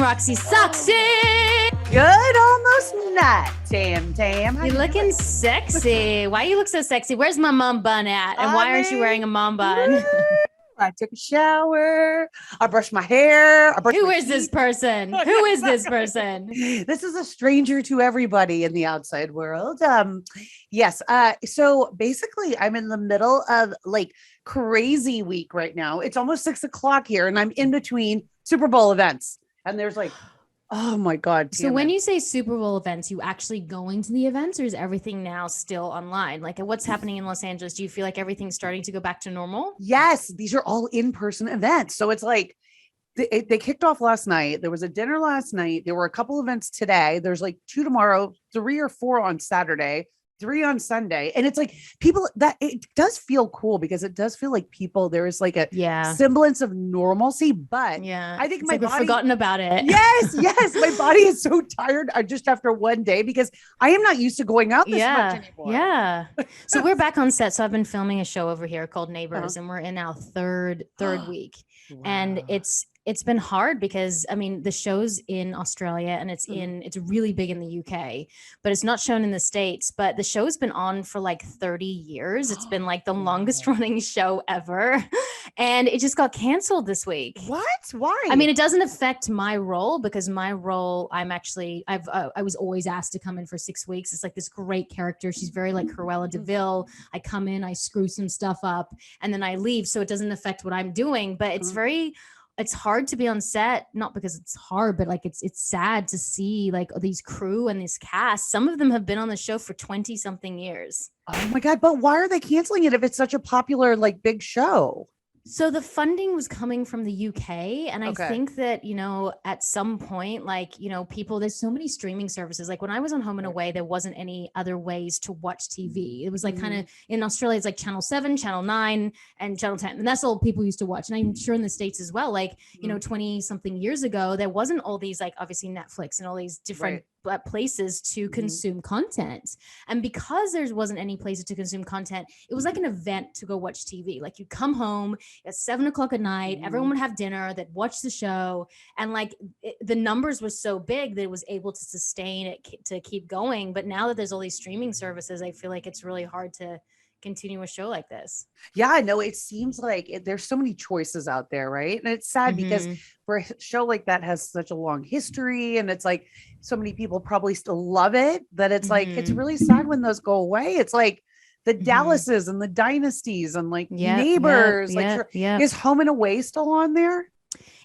Roxy Sucks It. Good almost night, Tam. You're looking sexy. Why you look so sexy? Where's my mom bun at? And why aren't you wearing a mom bun? I took a shower. I brushed my hair. Who is this person? Who is this person? This is a stranger to everybody in the outside world. Yes. So basically, I'm in the middle of like crazy week right now. It's almost 6 o'clock here, and I'm in between Super Bowl events. And there's like, oh my God. So when you say Super Bowl events, you actually going to the events, or is everything now still online? Like what's happening in Los Angeles? Do you feel like everything's starting to go back to normal? Yes, these are all in-person events. So it's like they kicked off last night. There was a dinner last night. There were a couple events today. There's like 2 tomorrow, 3 or 4 on Saturday, 3 on Sunday. And it's like people that it does feel cool because it does feel like people, there is like a semblance of normalcy, but I think my body forgotten about it. Yes. My body is so tired just after one day because I am not used to going out this much anymore. Yeah. So we're back on set. So I've been filming a show over here called Neighbors, and we're in our third week. Wow. And it's been hard because I mean the show's in Australia and it's really big in the UK, but it's not shown in the States. But the show's been on for like 30 years. It's been like the longest running show ever. And it just got canceled this week. What? Why? I mean, it doesn't affect my role because my role, I was always asked to come in for 6 weeks. It's like this great character. She's very like Cruella de Vil. I come in, I screw some stuff up, and then I leave. So it doesn't affect what I'm doing, but it's hard to be on set, not because it's hard, but like it's sad to see like these crew and this cast. Some of them have been on the show for 20 something years. Oh my God. But why are they canceling it if it's such a popular, like big show? So the funding was coming from the UK. And I think that, at some point, like, people, there's so many streaming services. Like when I was on Home and Away, there wasn't any other ways to watch TV. It was like kind of in Australia, it's like Channel 7, Channel 9, and Channel 10. And that's all people used to watch. And I'm sure in the States as well, like, 20 something years ago, there wasn't all these, like obviously Netflix and all these different places to consume content. And because there wasn't any places to consume content, it was like an event to go watch TV. Like you come home at 7 o'clock at night, everyone would have dinner, they'd watch the show. And like the numbers were so big that it was able to sustain it, to keep going. But now that there's all these streaming services, I feel like it's really hard to continue a show like this. Yeah, I know. It seems like there's so many choices out there, right? And it's sad because for a show like that has such a long history, and it's like so many people probably still love it, that it's like it's really sad when those go away. It's like the Dallases and the Dynasties and like Neighbors. Is Home and Away still on there?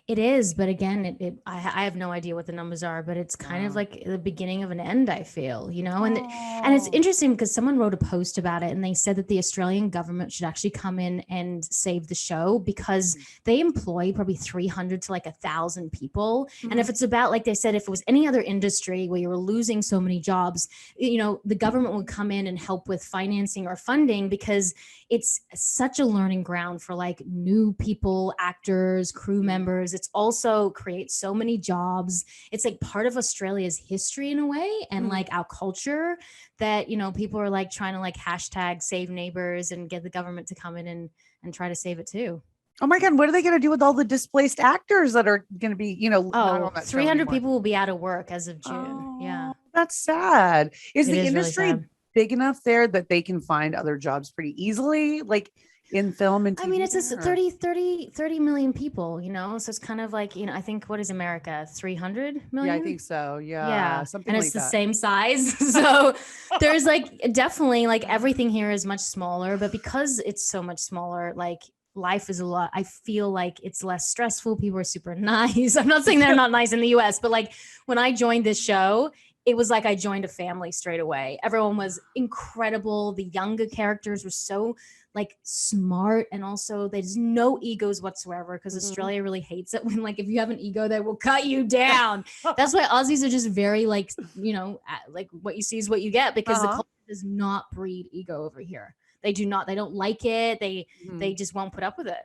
It is, but again, I have no idea what the numbers are, but it's kind of like the beginning of an end, I feel, and it's interesting because someone wrote a post about it and they said that the Australian government should actually come in and save the show because they employ probably 300 to like 1,000 people. And if it's about, like they said, if it was any other industry where you were losing so many jobs, the government would come in and help with financing or funding because it's such a learning ground for like new people, actors, crew members. It's also creates so many jobs. It's like part of Australia's history in a way, and like our culture that, people are like trying to like hashtag save Neighbors and get the government to come in and try to save it too. Oh my God, what are they going to do with all the displaced actors that are going to be, 300 people will be out of work as of June. Yeah. That's sad. Is the industry really big enough there that they can find other jobs pretty easily? Like in film and TV? I mean, it's 30 million people, so it's kind of like, I think, what is America? 300 million? Yeah, I think so. Yeah. Something and it's the same size. So there's like, definitely like everything here is much smaller, but because it's so much smaller, like life is a lot. I feel like it's less stressful. People are super nice. I'm not saying they're not nice in the US, but like when I joined this show, it was like I joined a family straight away. Everyone was incredible. The younger characters were so like smart, and also there's no egos whatsoever because Australia really hates it when like if you have an ego they will cut you down. That's why Aussies are just very like like what you see is what you get, because the culture does not breed ego over here. They do not. They don't like it. They just won't put up with it.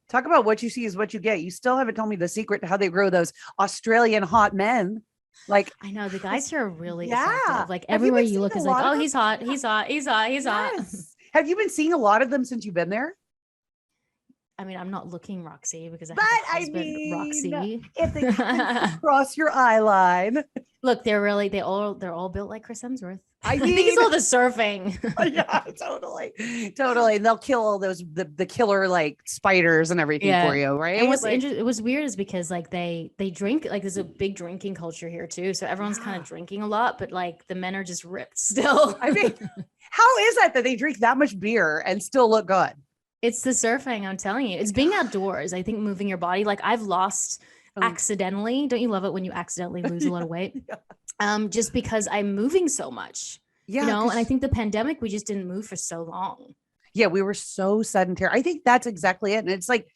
Talk about what you see is what you get. You still haven't told me the secret to how they grow those Australian hot men. Like, I know the guys here are really attractive. Like everywhere you look is like, oh, he's hot. Hot. Have you been seeing a lot of them since you've been there? I mean, I'm not looking Roxy because I But have a I husband, mean, Roxy. if it happens to cross your eye line. Look, they're all built like Chris Hemsworth. I think it's mean, all the surfing. yeah, totally. And they'll kill all those the killer like spiders and everything for you, right? And what's Like, it was weird is because like they drink, like there's a big drinking culture here too. So everyone's kind of drinking a lot, but like the men are just ripped still. I mean, how is that they drink that much beer and still look good? It's the surfing, I'm telling you. It's being outdoors. I think moving your body. Like I've lost accidentally. Don't you love it when you accidentally lose a lot of weight? Just because I'm moving so much. Yeah. You know, and I think the pandemic, we just didn't move for so long. Yeah, we were so sedentary. I think that's exactly it. And it's like,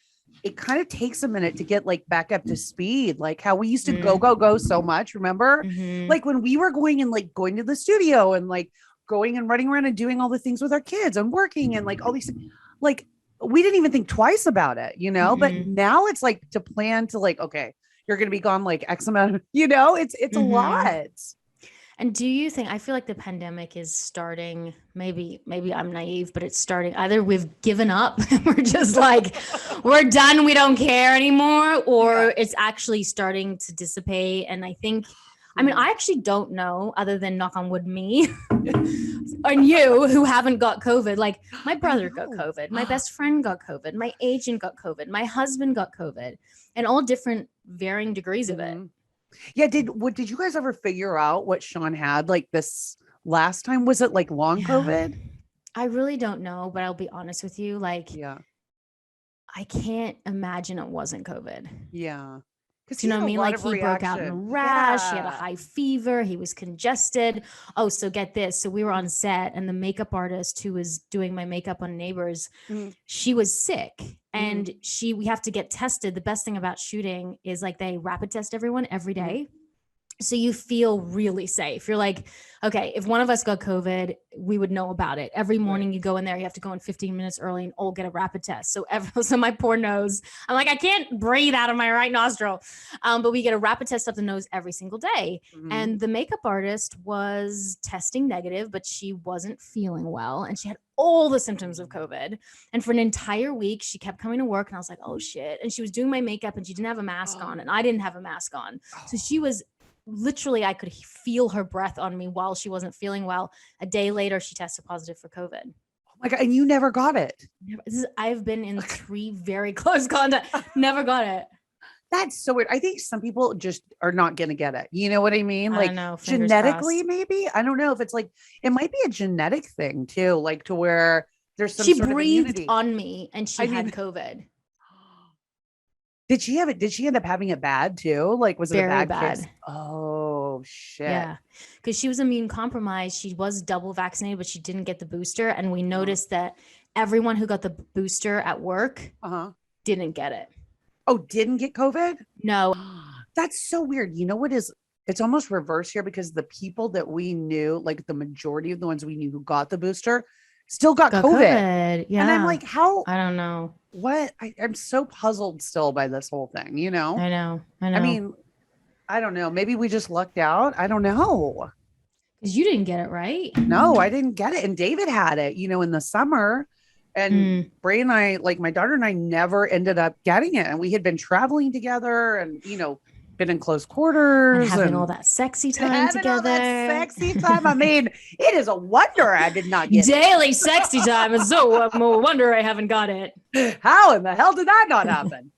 it kind of takes a minute to get like back up to speed, like how we used to go so much. Remember, like when we were going to the studio and like going and running around and doing all the things with our kids and working and like all these things, like we didn't even think twice about it, you know. But now it's like to plan to like, okay, you're going to be gone like X amount of, you know, it's a lot. And do you think, I feel like the pandemic is starting, maybe I'm naive, but it's starting, either we've given up and we're just like, we're done, we don't care anymore, or it's actually starting to dissipate. And I think, I mean, I actually don't know, other than knock on wood, me and you who haven't got COVID. Like my brother got COVID, my best friend got COVID, my agent got COVID, my husband got COVID, and all different varying degrees of it. Yeah. Did you guys ever figure out what Sean had like this last time? Was it like long COVID? I really don't know, but I'll be honest with you. Like, I can't imagine it wasn't COVID. Yeah. Do you know what I mean? Like he broke out in a rash, he had a high fever, he was congested. Oh, so get this. So we were on set and the makeup artist who was doing my makeup on Neighbors, she was sick and we have to get tested. The best thing about shooting is like they rapid test everyone every day. So you feel really safe. You're like, okay, if one of us got COVID, we would know about it. Every morning you go in there, you have to go in 15 minutes early and all get a rapid test. So my poor nose, I'm like, I can't breathe out of my right nostril. But we get a rapid test up the nose every single day. And the makeup artist was testing negative, but she wasn't feeling well. And she had all the symptoms of COVID. And for an entire week, she kept coming to work and I was like, oh shit. And she was doing my makeup and she didn't have a mask on and I didn't have a mask on. So she was literally, I could feel her breath on me while she wasn't feeling well. A day later, she tested positive for COVID. Oh my God. And you never got it. I've been in 3 very close contact. Never got it. That's so weird. I think some people just are not going to get it. You know what I mean? Like genetically, maybe. I don't know if it's like, it might be a genetic thing too, like to where there's some she sort breathed of immunity on me and she had COVID. Did she have it? Did she end up having it bad too? Like, was it very a bad case? bad? Oh shit. Yeah. Because she was immune compromised. She was double vaccinated, but she didn't get the booster. And we noticed that everyone who got the booster at work didn't get it. Oh, didn't get COVID? No. That's so weird. You know what is, it's almost reverse here because the people that we knew, like the majority of the ones we knew who got the booster still got COVID. Yeah. And I'm like, how? I don't know. What? I'm so puzzled still by this whole thing, you know? I know. I mean, I don't know. Maybe we just lucked out. I don't know. Because you didn't get it, right? No, I didn't get it. And David had it, you know, in the summer. And Bray and I, like my daughter and I never ended up getting it. And we had been traveling together and, you know, been in close quarters and having all that sexy time together. All that sexy time. I mean, it is a wonder I did not get daily sexy time. It's so no wonder I haven't got it. How in the hell did that not happen?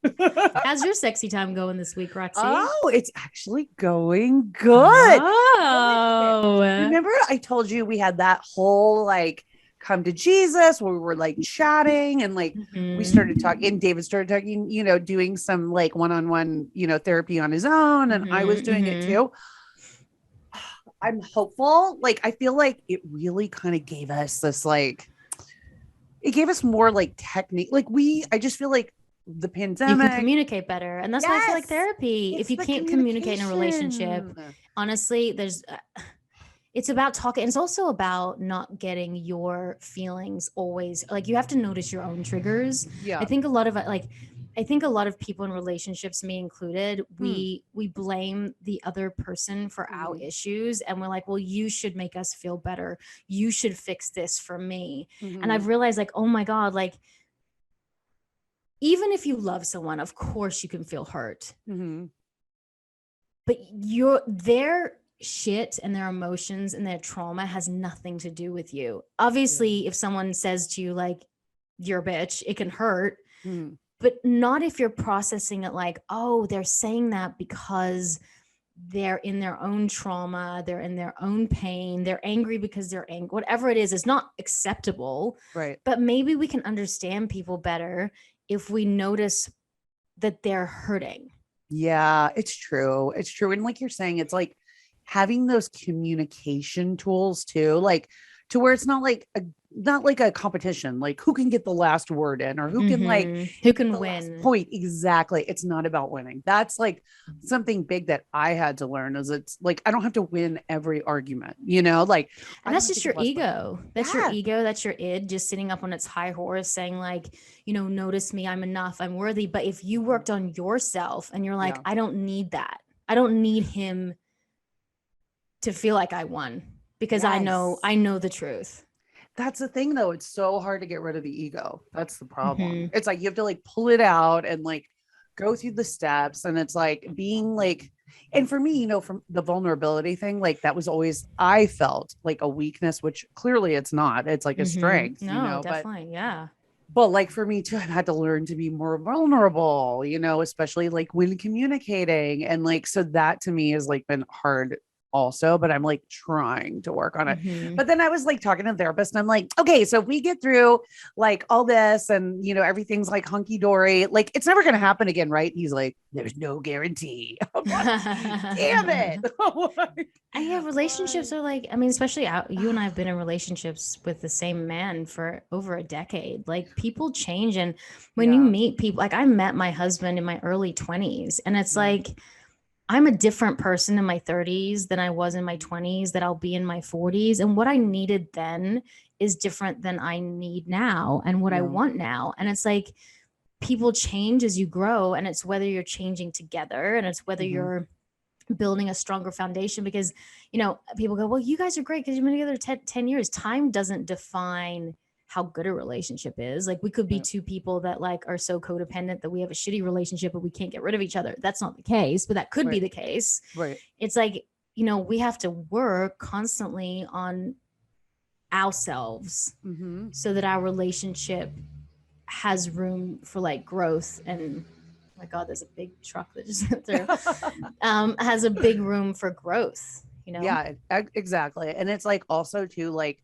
How's your sexy time going this week, Roxy? Oh, it's actually going good. Oh, remember I told you we had that whole like come to Jesus where we were like chatting and like we started talking and David started talking, you know, doing some like one-on-one, you know, therapy on his own. And I was doing it too. I'm hopeful. Like, I feel like it really kind of gave us this, like, it gave us more like technique. Like I just feel like the pandemic. You can communicate better. And that's why I feel like therapy, if you can't communicate in a relationship, honestly, it's about talking. It's also about not getting your feelings always like you have to notice your own triggers. Yeah. I think a lot of people in relationships, me included, we blame the other person for our issues. And we're like, well, you should make us feel better. You should fix this for me. And I've realized like, oh my God, like even if you love someone, of course you can feel hurt. Mm-hmm. But their shit and their emotions and their trauma has nothing to do with you. Obviously, if someone says to you like you're a bitch, it can hurt. Mm-hmm. But not if you're processing it like, oh, they're saying that because they're in their own trauma, they're in their own pain, they're angry because they're angry. Whatever it is not acceptable. Right. But maybe we can understand people better if we notice that they're hurting. Yeah, it's true. It's true. And like you're saying, it's like having those communication tools too, like to where it's not like a competition, like who can get the last word in or who can who can the win last point. Exactly. It's not about winning. That's like something big that I had to learn is it's like I don't have to win every argument, like and that's just your ego. That's your ego. That's your id just sitting up on its high horse saying like, notice me, I'm enough, I'm worthy. But if you worked on yourself and you're like, I don't need that, I don't need him to feel like I won because I know the truth. That's the thing though. It's so hard to get rid of the ego. That's the problem. It's like you have to like pull it out and like go through the steps. And it's like being like, and for me, from the vulnerability thing, like that was always, I felt like a weakness, which clearly it's not. It's like a strength, No, definitely. Yeah. But like for me too, I've had to learn to be more vulnerable, especially like when communicating. And like, so that to me has like been hard also, but I'm like trying to work on it. But then I was like talking to a therapist and I'm like, okay, so if we get through like all this and, everything's like hunky dory, like it's never going to happen again. Right. He's like, there's no guarantee. I'm like, damn it. I have relationships are like, I mean, especially you and I have been in relationships with the same man for over a decade. Like people change. And when you meet people, like I met my husband in my early 20s and it's like, I'm a different person in my 30s than I was in my 20s, that I'll be in my 40s. And what I needed then is different than I need now and what I want now. And it's like people change as you grow. And it's whether you're changing together and it's whether you're building a stronger foundation because, people go, well, you guys are great because you've been together 10 years. Time doesn't define how good a relationship is. Like we could be two people that like are so codependent that we have a shitty relationship, but we can't get rid of each other. That's not the case, but that could be the case. Right. It's like, we have to work constantly on ourselves so that our relationship has room for like growth and oh my God, there's a big truck that just went through, has a big room for growth, Yeah, exactly. And it's like also too, like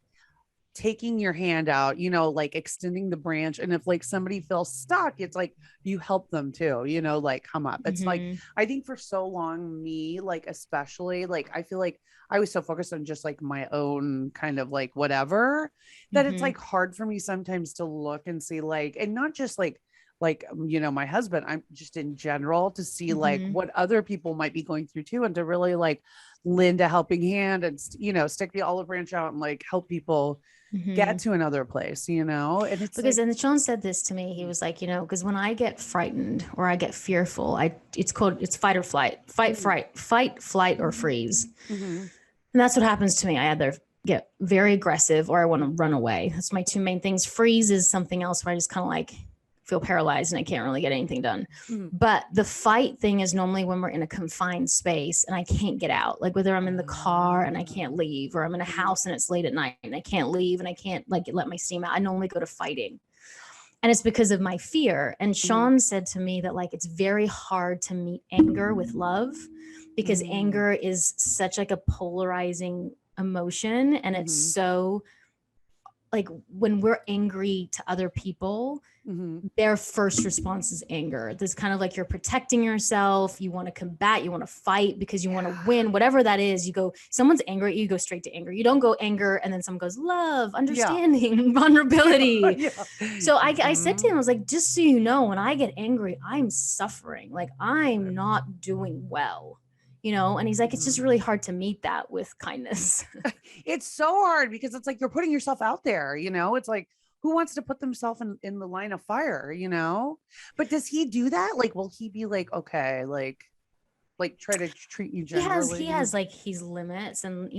taking your hand out, like extending the branch. And if like somebody feels stuck, it's like you help them too, like come up. It's like, I think for so long, me, like, especially like, I feel like I was so focused on just like my own kind of like whatever that it's like hard for me sometimes to look and see like, and not just like, my husband, I'm just in general to see like what other people might be going through too. And to really like lend a helping hand and, stick the olive branch out and like help people get to another place, and it's because then Sean said this to me. He was like, because when I get frightened or I get fearful, it's fight or flight, fight, flight, or freeze. And that's what happens to me. I either get very aggressive or I want to run away. That's my two main things. Freeze is something else where I just kind of like feel paralyzed and I can't really get anything done. But the fight thing is normally when we're in a confined space and I can't get out, like whether I'm in the car and I can't leave, or I'm in a house and it's late at night and I can't leave and I can't like let my steam out. I normally go to fighting. And it's because of my fear. And Sean said to me that like, it's very hard to meet anger with love because anger is such like a polarizing emotion. And it's so like when we're angry to other people, their first response is anger. This kind of like you're protecting yourself. You want to combat, you want to fight because you want to win, whatever that is. You go, someone's angry, you go straight to anger. You don't go anger and then someone goes love, understanding, vulnerability. So I said to him, I was like, just so you know, when I get angry, I'm suffering. Like I'm not doing well. And he's like, it's just really hard to meet that with kindness. It's so hard because it's like, you're putting yourself out there, it's like, who wants to put themselves in the line of fire, but does he do that? Like, will he be like, okay, like try to treat you generally? He has like his limits. And,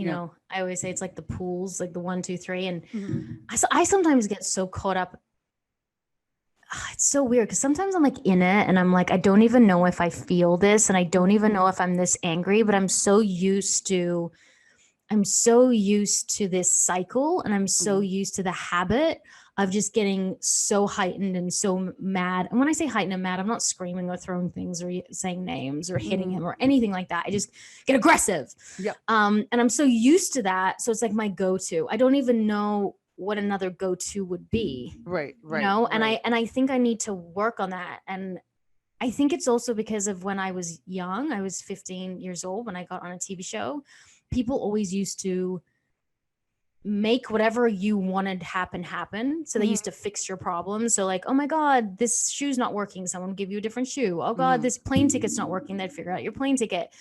I always say it's like the pools, like the 1, 2, 3. And I sometimes get so caught up. it's so weird because sometimes I'm like in it and I'm like, I don't even know if I feel this and I don't even know if I'm this angry, but I'm so used to this cycle and I'm so used to the habit of just getting so heightened and so mad. And when I say heightened and mad, I'm not screaming or throwing things or saying names or hitting him or anything like that. I just get aggressive. Yeah. And I'm so used to that. So it's like my go-to. I don't even know what another go-to would be. Right. And I think I need to work on that. And I think it's also because of when I was young, I was 15 years old when I got on a TV show. People always used to make whatever you wanted happen. So they used to fix your problems. So like, oh my God, this shoe's not working. Someone would give you a different shoe. Oh God, this plane ticket's not working. They'd figure out your plane ticket.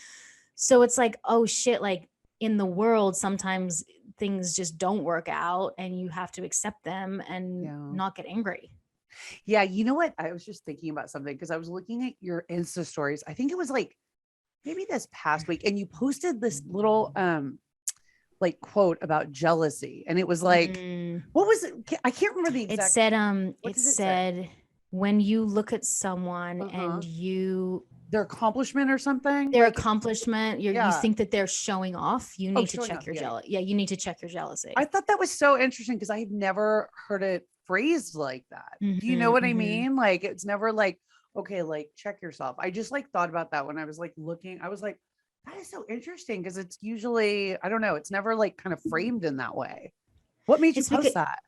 So it's like, oh shit, like in the world, sometimes things just don't work out and you have to accept them and not get angry. Yeah. You know what? I was just thinking about something because I was looking at your Insta stories. I think it was like maybe this past week, and you posted this little like quote about jealousy, and it was like, what was it? I can't remember the exact. It said when you look at someone and their accomplishment or something, their accomplishment, you think that they're showing off, you need to check your jealousy. Yeah, you need to check your jealousy. I thought that was so interesting because I had never heard it phrased like that. Do you know what I mean? Like, it's never like, okay, like check yourself. I just like thought about that when I was like looking. I was like, that is so interesting because it's usually, I don't know, it's never like kind of framed in that way. What made you post that?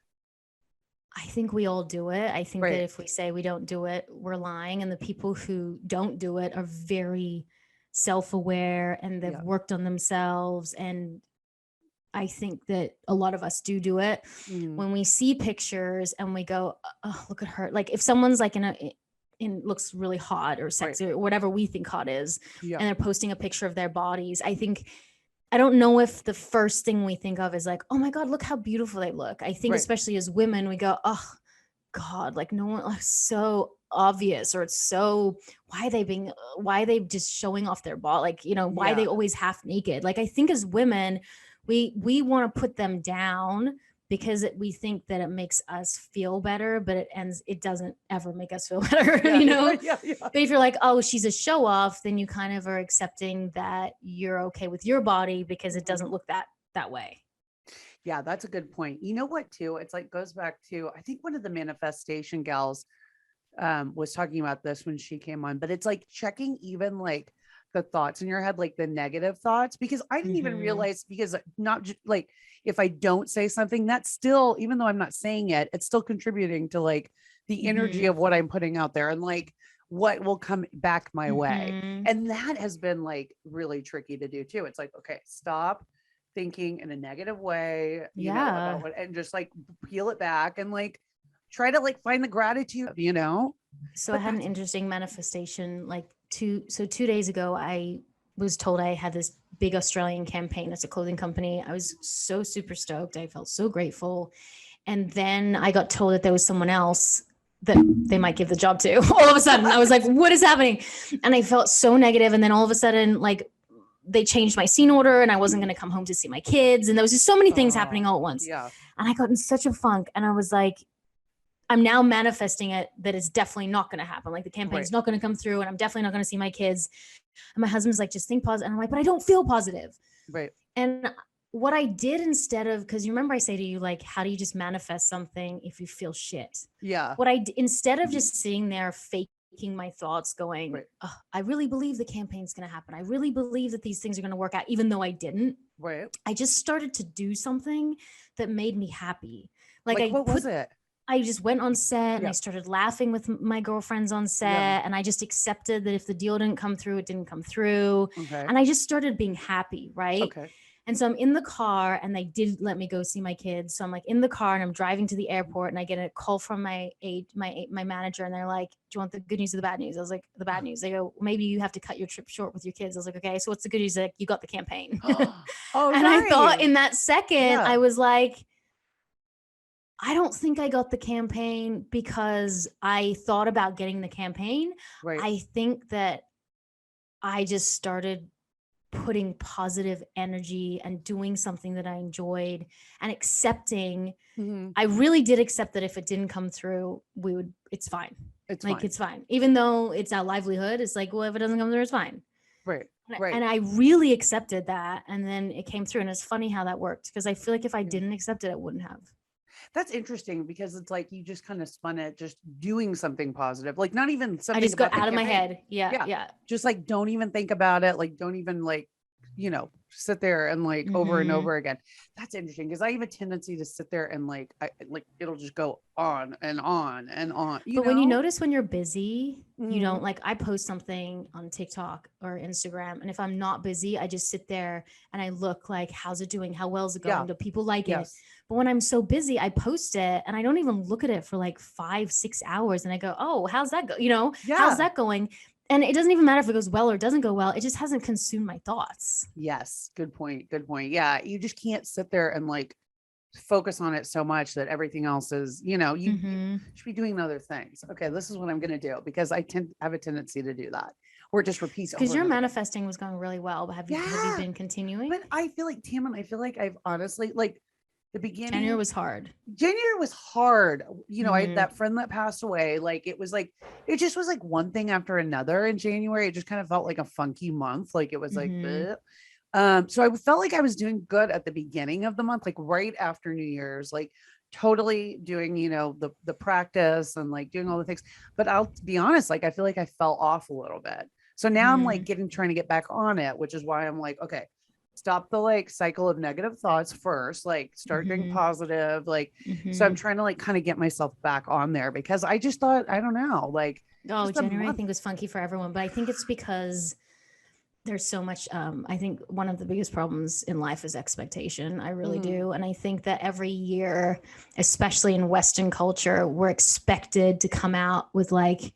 I think we all do it. I think that if we say we don't do it, we're lying. And the people who don't do it are very self-aware and they've worked on themselves. And I think that a lot of us do it. When we see pictures and we go, oh, look at her. Like if someone's like looks really hot or sexy or whatever we think hot is, and they're posting a picture of their bodies, I don't know if the first thing we think of is like, oh my God, look how beautiful they look. I think especially as women, we go, oh God, like no one, like so obvious, or it's so, why are they just showing off their body? Like, why are they always half naked? Like, I think as women, we want to put them down because we think that it makes us feel better, but it doesn't ever make us feel better, But if you're like, oh, she's a show off, then you kind of are accepting that you're okay with your body because it doesn't look that way. Yeah, that's a good point. You know what, too? It's like goes back to, I think one of the manifestation gals was talking about this when she came on, but it's like checking even like the thoughts in your head, like the negative thoughts, because I didn't even realize, because not like if I don't say something, that's still, even though I'm not saying it, it's still contributing to like the energy of what I'm putting out there and like what will come back my way. And that has been like really tricky to do too. It's like, okay, stop thinking in a negative way, you know, about what, and just like peel it back and like try to like find the gratitude, So I had an interesting manifestation like 2 days ago. I was told I had this big Australian campaign. It's a clothing company. I was so super stoked. I felt so grateful. And then I got told that there was someone else that they might give the job to. All of a sudden, I was like, what is happening? And I felt so negative. And then all of a sudden, like, they changed my scene order and I wasn't going to come home to see my kids. And there was just so many things happening all at once. Yeah. And I got in such a funk. And I was like, I'm now manifesting it that it's definitely not going to happen. Like the campaign's not going to come through and I'm definitely not going to see my kids. And my husband's like, just think positive. And I'm like, but I don't feel positive. Right. And what I did instead of, because you remember I say to you, like, how do you just manifest something if you feel shit? Yeah. Instead of just sitting there faking my thoughts going, oh, I really believe the campaign's going to happen. I really believe that these things are going to work out, even though I didn't. Right. I just started to do something that made me happy. Like what was it? I just went on set and I started laughing with my girlfriends on set and I just accepted that if the deal didn't come through, it didn't come through. Okay. And I just started being happy. Right. Okay. And so I'm in the car and they did let me go see my kids. So I'm like in the car and I'm driving to the airport and I get a call from my manager and they're like, do you want the good news or the bad news? I was like, the bad news. They go, maybe you have to cut your trip short with your kids. I was like, okay, so what's the good news? Like, you got the campaign. Oh, and nice. I thought in that second, I was like, I don't think I got the campaign because I thought about getting the campaign. Right. I think that I just started putting positive energy and doing something that I enjoyed and accepting. I really did accept that if it didn't come through, it's fine. It's like, fine. it's fine. Even though it's our livelihood, it's like, well, if it doesn't come through, it's fine. Right. And I really accepted that. And then it came through. And it's funny how that worked, because I feel like if I didn't accept it, I wouldn't have. That's interesting, because it's like you just kind of spun it just doing something positive, like not even something I just got out of my head. Yeah. Just like don't even think about it, like don't even like sit there and like over and over again. That's interesting, because I have a tendency to sit there and like it'll just go on and on and on. But when you notice when you're busy, you don't, like, I post something on TikTok or Instagram, and if I'm not busy, I just sit there and I look like, how's it doing? How well is it going? Do people like it? But when I'm so busy, I post it and I don't even look at it for like 5-6 hours, and I go, oh, how's that go? How's that going? And it doesn't even matter if it goes well or doesn't go well. It just hasn't consumed my thoughts. Yes. Good point. Yeah. You just can't sit there and like focus on it so much that everything else is, you should be doing other things. Okay. This is what I'm going to do, because I have a tendency to do that, or just repeat. Because your manifesting was going really well. But have you been continuing? But I feel like, Tammin, I've honestly, like, the beginning. January was hard. I had that friend that passed away. Like, it just was like one thing after another in January. It just kind of felt like a funky month. Like, it was like, so I felt like I was doing good at the beginning of the month, like right after New Year's, like totally doing, the practice and like doing all the things. But I'll be honest, like, I feel like I fell off a little bit. So now I'm like trying to get back on it, which is why I'm like, okay, stop the like cycle of negative thoughts first, like start doing positive, like, so I'm trying to like kind of get myself back on there, because I just thought, I don't know, like, January I think was funky for everyone, but I think it's because there's so much, I think one of the biggest problems in life is expectation. I really do. And I think that every year, especially in Western culture, we're expected to come out with like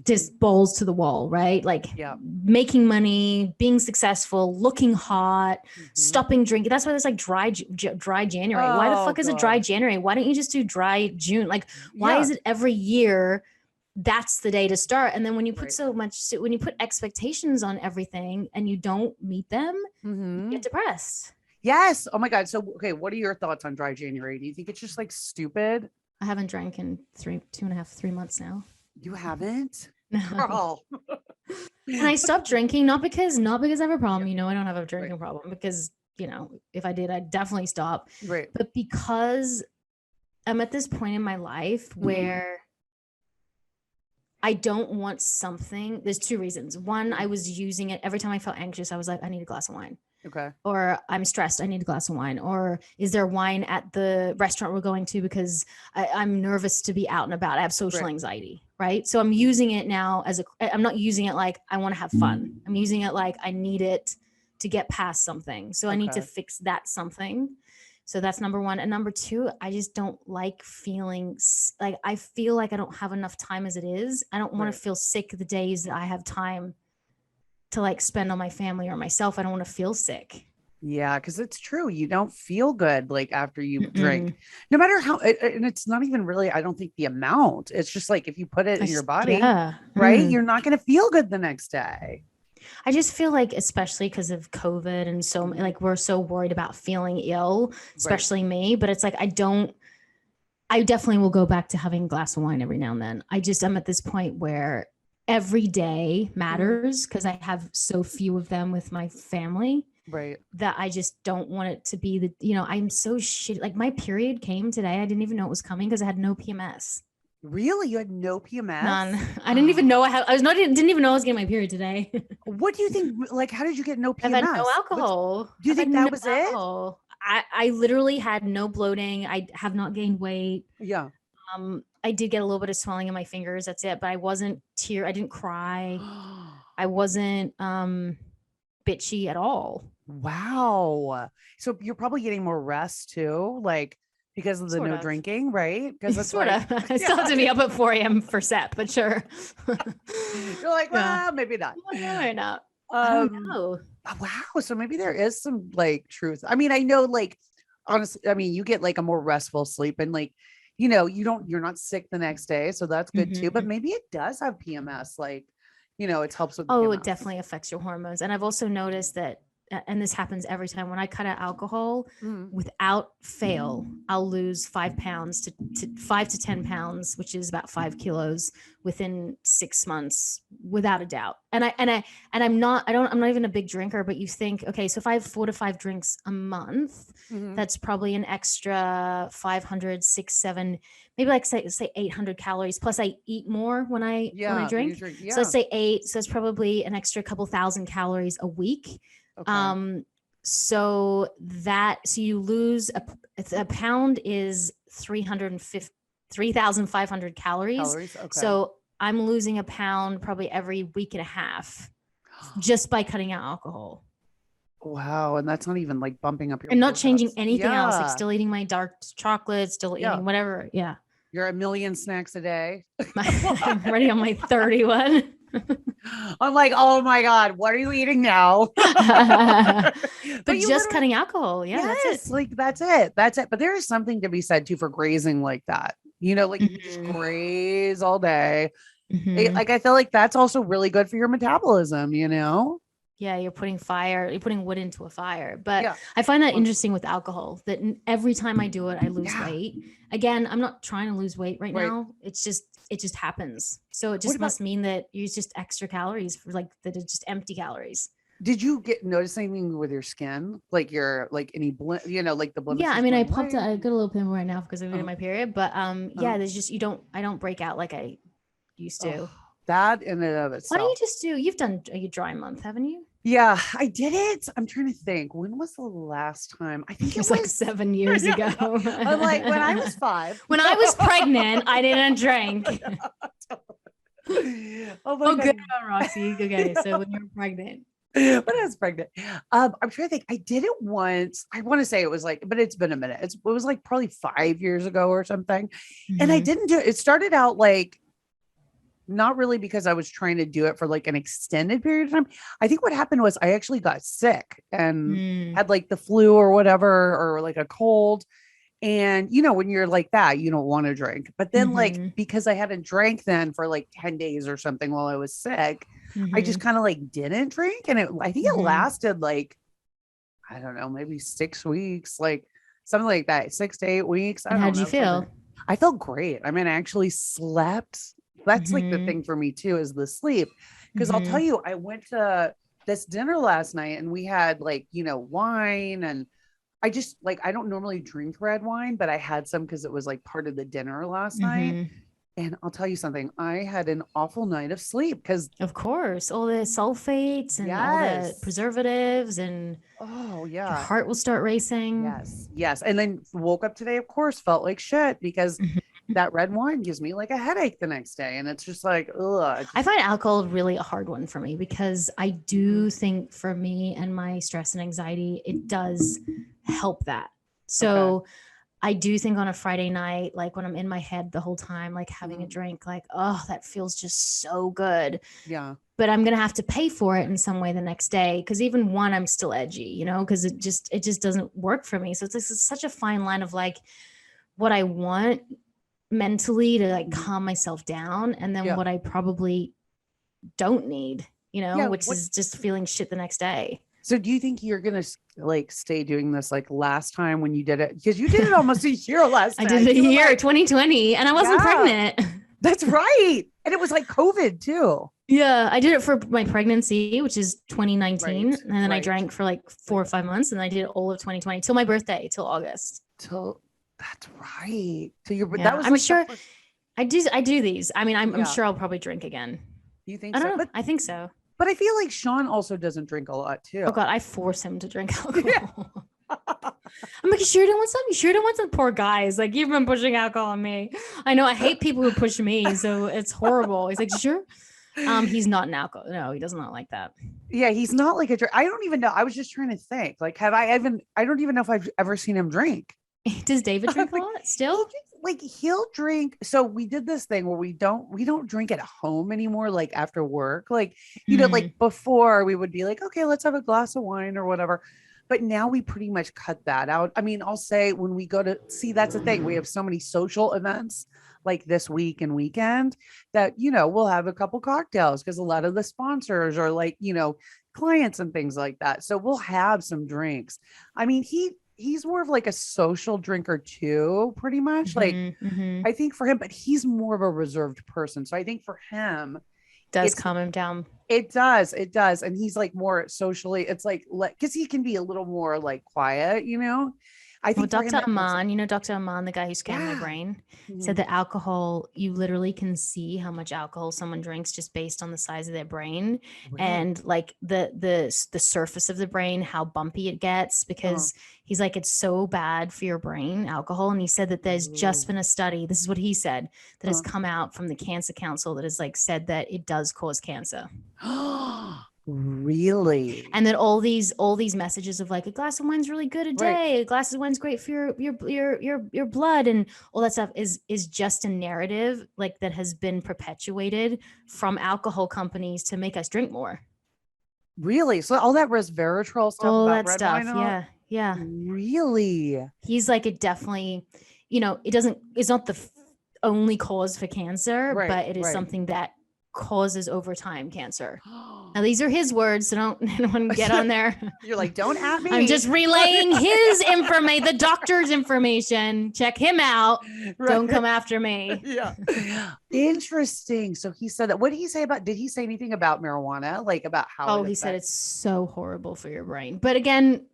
just balls to the wall, right? Like making money, being successful, looking hot, stopping drinking. That's why there's like dry January. Why the fuck is it dry January? Why don't you just do dry June? Like, why is it every year that's the day to start? And then when you put when you put expectations on everything and you don't meet them, you get depressed. Yes. Oh my God. So, okay, what are your thoughts on dry January? Do you think it's just like stupid? I haven't drank in 3 months now. You haven't? No. Girl. And I stopped drinking, not because I have a problem. I don't have a drinking problem, because, if I did, I'd definitely stop. Right. But because I'm at this point in my life where I don't want something. There's two reasons. One, I was using it every time I felt anxious. I was like, I need a glass of wine. Okay. Or I'm stressed, I need a glass of wine. Or is there wine at the restaurant we're going to, because I'm nervous to be out and about. I have social anxiety, right? So I'm using it now I'm not using it like I want to have fun. I'm using it like I need it to get past something. So I need to fix that something. So that's number one. And number two, I just don't like feeling like, I feel like I don't have enough time as it is. I don't want to feel sick the days that I have time to like spend on my family or myself. I don't want to feel sick. Yeah, because it's true. You don't feel good like after you drink, no matter how, and it's not even really, I don't think the amount, it's just like if you put it in your body, right? You're not going to feel good the next day. I just feel like, especially because of COVID and so like, we're so worried about feeling ill, especially me, but it's like, I definitely will go back to having a glass of wine every now and then. I'm at this point where every day matters, because I have so few of them with my family, that I just don't want it to be I'm so shit. Like, my period came today. I didn't even know it was coming because I had no PMS. Really? You had no PMS? None. I didn't even know didn't even know I was getting my period today. What do you think? Like, how did you get no PMS? I've had no alcohol. Do you think that was it? I literally had no bloating. I have not gained weight. Yeah. I did get a little bit of swelling in my fingers. That's it. But I wasn't I didn't cry. I wasn't bitchy at all. Wow. So you're probably getting more rest too, like, because of the no drinking, right? Because that's sort of. I still have to be up at 4 a.m. for set, but sure. You're like, well, maybe not. Maybe not. I don't know. Wow. So maybe there is some like truth. I mean, I know, like, honestly, I mean, you get like a more restful sleep, and like, you're not sick the next day. So that's good too. But maybe it does have PMS. Like, it helps with PMS. It definitely affects your hormones. And I've also noticed that and this happens every time when I cut out alcohol, Mm. without fail, I'll lose 5 pounds to 5 to 10 pounds, which is about 5 kilos within 6 months, without a doubt. I'm not even a big drinker, but you think, okay, so if I have 4 to 5 drinks a month, that's probably an extra 500, 6, 7, maybe like say 800 calories. Plus I eat more when I drink. Yeah. So let's say 8. So it's probably an extra couple thousand calories a week. Okay. So you lose a pound is 3,500 calories. Okay. So I'm losing a pound probably every week and a half just by cutting out alcohol. Wow. And that's not even like bumping up your and not changing anything else, like Yeah. still eating my dark chocolate, still eating whatever. Yeah. You're a million snacks a day. I'm already on my 31. I'm like, oh my God, what are you eating now? But just cutting alcohol. Yeah. Yes, that's it. like that's it. That's it. But there is something to be said too for grazing like that. You know, like you just graze all day. Like I feel like that's also really good for your metabolism, you know? Yeah, you're putting wood into a fire. But I find that interesting with alcohol, that every time I do it, I lose weight. Again, I'm not trying to lose weight right now. It just happens. So it just must mean that you use just extra calories for that are just empty calories. Did you notice anything with your skin? Like any like the blemishes? Yeah, I mean, I got a little pimple right now because I'm in my period, but there's just I don't break out like I used to. That in and of itself. Why don't you you've done a dry month, haven't you? Yeah, I did it. I'm trying to think. When was the last time? I think it was like 7 years ago. I'm like when I was 5. When I was pregnant, I didn't drink. Oh my God. Good, Roxy. Okay, so when you're pregnant. When I was pregnant, I'm trying to think. I did it once. I want to say it was but it's been a minute. It was like probably 5 years ago or something. And I didn't do it. It started out not really because I was trying to do it for like an extended period of time. I think what happened was I actually got sick and had like the flu or whatever, or like a cold. And when you're like that, you don't want to drink. But then because I hadn't drank then for like 10 days or something while I was sick, I just kind of didn't drink. And I think it lasted I don't know, maybe 6 weeks, like something like that, 6 to 8 weeks. And how'd you feel? I felt great. I mean, I actually slept. That's like the thing for me too, is the sleep. Because I'll tell you, I went to this dinner last night and we had wine, and I just I don't normally drink red wine, but I had some because it was part of the dinner last night. And I'll tell you something, I had an awful night of sleep because of course, all the sulfates and all the preservatives and your heart will start racing. Yes. And then woke up today, of course, felt like shit because that red wine gives me a headache the next day. And it's just ugh. I find alcohol really a hard one for me because I do think for me and my stress and anxiety, it does help that. So I do think on a Friday night, when I'm in my head the whole time, having a drink, that feels just so good. Yeah. But I'm going to have to pay for it in some way the next day. Cause even one, I'm still edgy, cause it just doesn't work for me. So it's such a fine line of what I want mentally to calm myself down. And then what I probably don't need, which is just feeling shit the next day. So do you think you're going to stay doing this last time when you did it? Because you did it almost a year last time. I did it a year, 2020, and I wasn't pregnant. That's right. And it was COVID too. Yeah, I did it for my pregnancy, which is 2019. And then I drank for 4 or 5 months, and I did it all of 2020 till my birthday, till August. That's right. So that was I'm sure I do these. I mean, I'm sure I'll probly drink again. You think I so? don't know. I think so. But I feel like Sean also doesn't drink a lot too. Oh God, I force him to drink alcohol. Yeah. I'm like, you sure don't want some? You sure don't want some? Poor guys. You've been pushing alcohol on me. I know I hate people who push me, so it's horrible. He's like, sure. He's not an alcohol. No, he does not like that. Yeah, he's not a drink. I don't even know. I was just trying to think. I don't even know if I've ever seen him drink. Does David drink a lot still? He'll drink. So we did this thing where we don't drink at home anymore, after work. Before we would be okay, let's have a glass of wine or whatever. But now we pretty much cut that out. I mean, I'll say when we go to see, that's the thing. We have so many social events like this week and weekend that, we'll have a couple cocktails because a lot of the sponsors are like, clients and things like that. So we'll have some drinks. I mean, he's more of like a social drinker too, pretty much. Like I think for him, but he's more of a reserved person. So I think for him, does calm him down. It does. And he's like more socially, it's like, because he can be a little more like quiet, I think Dr. Aman, Dr. Aman, the guy who scanned my brain, said that alcohol, you literally can see how much alcohol someone drinks just based on the size of their brain and like the surface of the brain, how bumpy it gets, because he's like, it's so bad for your brain, alcohol. And he said that there's just been a study, this is what he said, that has come out from the Cancer Council that has like said that it does cause cancer. Really? And that all these messages of like a glass of wine's really good a day, a glass of wine's great for your blood and all that stuff is just a narrative like that has been perpetuated from alcohol companies to make us drink more. Really? So all that resveratrol stuff, all about that stuff, yeah. Really? He's like, it definitely, it's not the only cause for cancer, but it is something that causes over time cancer. Now these are his words, so don't get on there. You're like, don't at me. I'm just relaying his information, the doctor's information. Check him out. Don't come after me. Yeah. Interesting. So he said that. What did he say did he say anything about marijuana? Like about how he said it's so horrible for your brain. But again,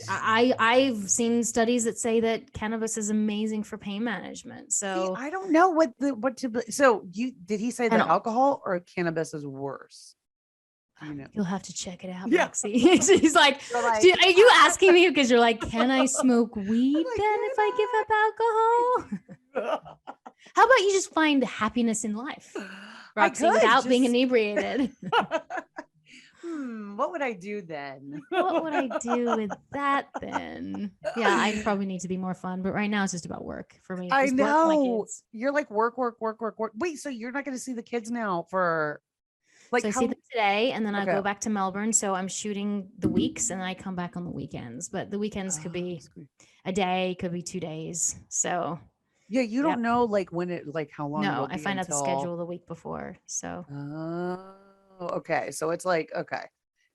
I've seen studies that say that cannabis is amazing for pain management. So I don't know did he say that alcohol or cannabis is worse? You'll have to check it out, Roxy. He's like, are you asking me because you're like, can I smoke weed then if I give up alcohol? How about you just find happiness in life, Roxy, without being inebriated? What would I do then? What would I do with that then? Yeah, I probably need to be more fun, but right now it's just about work for me. I know. You're like work. Wait, so you're not going to see the kids now for like I see them today and then I go back to Melbourne. So I'm shooting the weeks and I come back on the weekends, but the weekends could be a day, could be 2 days. So yeah, you don't know like when how long. No, I find out the schedule the week before. So okay. So it's like, okay.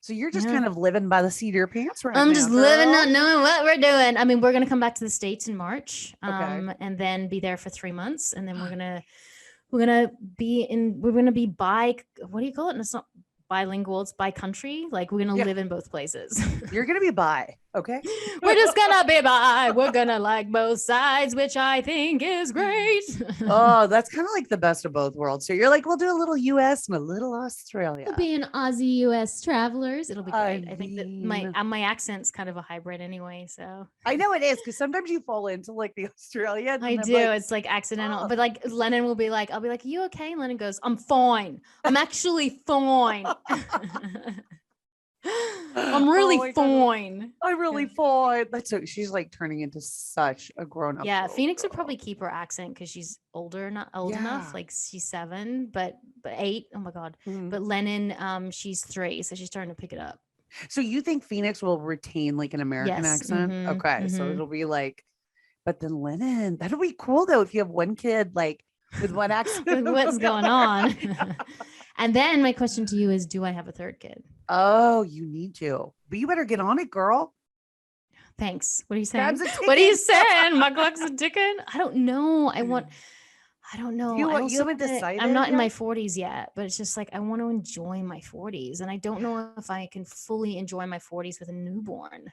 So you're just kind of living by the seat of your pants right now. I'm just living, not knowing what we're doing. I mean, we're going to come back to the States in March and then be there for 3 months. And then we're going to be what do you call it? And it's not bilingual, it's by country. Like we're going to live in both places. You're going to be bi. Okay. We're just going to be bi. We're going to like both sides, which I think is great. Oh, that's kind of like the best of both worlds. So you're like, we'll do a little US and a little Australia. We'll be an Aussie US travelers. It'll be great. I think that my accent's kind of a hybrid anyway. So I know it is because sometimes you fall into like the Australian. I do. It's like accidental. But like Lennon will be like, I'll be like, are you okay? And Lennon goes, I'm fine. I'm actually fine. I'm really fine. I'm really fine. That's so she's like turning into such a grown-up. Yeah, Phoenix would probably keep her accent because she's not old enough. Like she's 7, but 8. Oh my god. But Lennon, she's 3, so she's starting to pick it up. So you think Phoenix will retain like an American accent? Okay, so it'll be like, but then Lennon, that'll be cool though if you have one kid like with one accent. What's going on? And then my question to you is, do I have a third kid? Oh, you need to. But you better get on it, girl. Thanks. What are you saying? What are you saying? My clock's a ticking. I don't know. I don't know. You haven't decided? I'm not in my 40s yet, but it's just like I want to enjoy my 40s. And I don't know if I can fully enjoy my 40s with a newborn.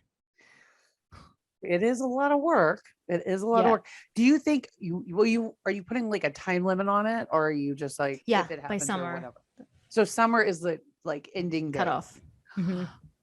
It is a lot of work. It is a lot of work. Do you think are you putting like a time limit on it, or are you just like if it by summer? So summer is the like ending cut off.